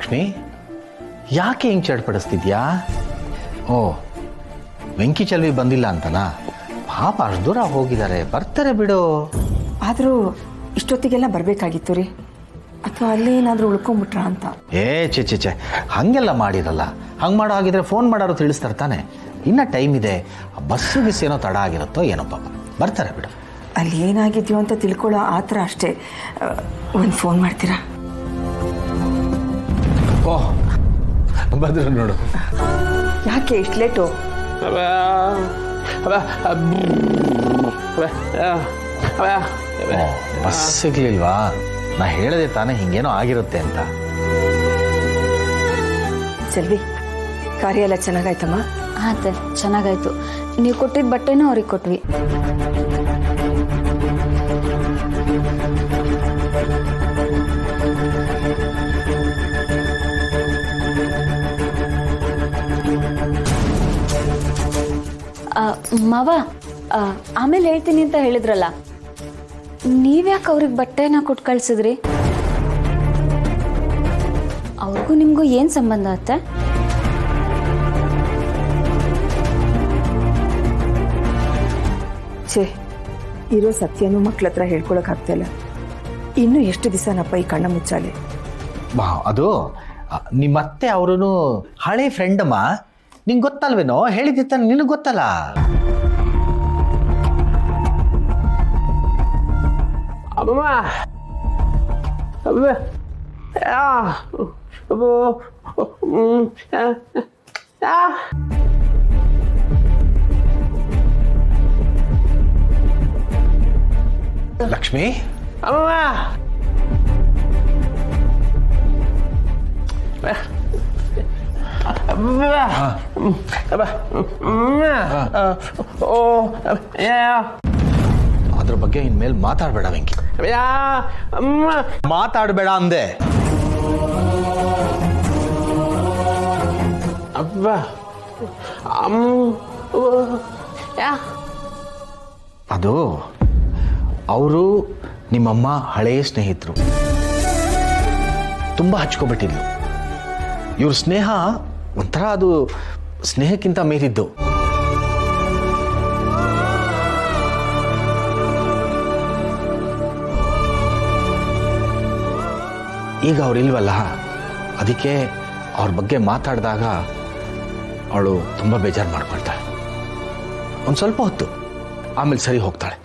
ಲಕ್ಷ್ಮಿ, ಯಾಕೆ ಹಿಂಗೆ ಚಡ್ಪಡಿಸ್ತಿದ್ಯಾ? ಓ, ವೆಂಕಿ ಚಲ್ವಿ ಬಂದಿಲ್ಲ ಅಂತನಾ? ಪಾಪ ಅಷ್ಟು ದೂರ ಹೋಗಿದ್ದಾರೆ, ಬರ್ತಾರೆ ಬಿಡು. ಆದರೂ ಇಷ್ಟೊತ್ತಿಗೆಲ್ಲ ಬರಬೇಕಾಗಿತ್ತು ರೀ, ಅಥವಾ ಅಲ್ಲಿ ಏನಾದರೂ ಉಳ್ಕೊಂಬಿಟ್ರಾ ಅಂತ. ಚೆ ಹಾಗೆಲ್ಲ ಮಾಡಿರಲ್ಲ. ಹಂಗೆ ಮಾಡೋ ಹಾಗಿದ್ರೆ ಫೋನ್ ಮಾಡೋರು ತಿಳಿಸ್ತಾರೆ ತಾನೆ. ಇನ್ನೂ ಟೈಮ್ ಇದೆ. ಬಸ್ಸು ಗಿಸ್ ಏನೋ ತಡ ಆಗಿರುತ್ತೋ ಏನೋ, ಪಾಪ ಬರ್ತಾರೆ ಬಿಡು. ಅಲ್ಲಿ ಏನಾಗಿದೆಯೋ ಅಂತ ತಿಳ್ಕೊಳ್ಳೋ ಆ ಥರ ಅಷ್ಟೇ. ಒಂದು ಫೋನ್ ಮಾಡ್ತೀರಾ? ಓಹ್, ಬಂದ್ರು ನೋಡು. ಯಾಕೆ ಇಷ್ಟು ಲೇಟು? ಬಸ್ ಸಿಗ್ಲಿಲ್ವಾ? ನಾ ಹೇಳಿದೆ ತಾನೇ ಹಿಂಗೇನೋ ಆಗಿರುತ್ತೆ ಅಂತ. ಸೆಲ್ವಿ, ಕಾರ್ಯ ಎಲ್ಲ ಚೆನ್ನಾಗಾಯ್ತಮ್ಮ? ಹಾಂ ಚೆನ್ನಾಗಾಯ್ತು. ನೀವು ಕೊಟ್ಟಿದ್ದ ಬಟ್ಟೆನೂ ಅವ್ರಿಗೆ ಕೊಟ್ವಿ. ಮಾವ, ಆಮೇಲೆ ಹೇಳ್ತೀನಿ ಅಂತ ಹೇಳಿದ್ರಲ್ಲ, ನೀವ್ಯಾಕೆ ಅವ್ರಿಗೆ ಬಟ್ಟೆನ ಕೊಟ್ಟು ಕಳ್ಸಿದ್ರಿ? ಅವ್ರಿಗೂ ನಿಮಗೂ ಏನು ಸಂಬಂಧ ಅತ್ತೆ? ಛೇ, ಇರೋ ಸತ್ಯನೂ ಮಕ್ಳ ಹತ್ರ ಹೇಳ್ಕೊಳಕ್ಕಾಗ್ತಾಯಿಲ್ಲ. ಇನ್ನೂ ಎಷ್ಟು ದಿವಸನಪ್ಪ ಈ ಕಣ್ಣ ಮುಚ್ಚಾಲೆ? ಅದು ನಿಮ್ಮತ್ತೆ ಅವರು ಹಳೆ ಫ್ರೆಂಡ್ ಅಮ್ಮ. ನಿಂಗೆ ಗೊತ್ತಲ್ವೇನೋ? ಹೇಳಿದ್ದ ನಿನಗೆ ಗೊತ್ತಲ್ಲ. ಅಮ್ಮ ಲಕ್ಷ್ಮಿ, ಅಮ್ಮ ಅದ್ರ ಬಗ್ಗೆ ಇನ್ಮೇಲೆ ಮಾತಾಡಬೇಡ ವೆಂಕಿ. ಮಾತಾಡಬೇಡ ಅಂದೆ. ಅಬ್ಬ ಅದು ಅವರು ನಿಮ್ಮಮ್ಮ ಹಳೆಯ ಸ್ನೇಹಿತರು, ತುಂಬಾ ಹಚ್ಕೊಬಿಟ್ಟಿದ್ಲು. ಇವ್ರ ಸ್ನೇಹ ಒಂಥರ ಅದು ಸ್ನೇಹಕ್ಕಿಂತ ಮೀರಿದ್ದು. ಈಗ ಅವ್ರಿಲ್ವಲ್ಲ, ಅದಕ್ಕೆ ಅವ್ರ ಬಗ್ಗೆ ಮಾತಾಡಿದಾಗ ಅವಳು ತುಂಬ ಬೇಜಾರು ಮಾಡ್ಕೊಳ್ತಾಳೆ. ಒಂದು ಸ್ವಲ್ಪ ಹೊತ್ತು, ಆಮೇಲೆ ಸರಿ ಹೋಗ್ತಾಳೆ.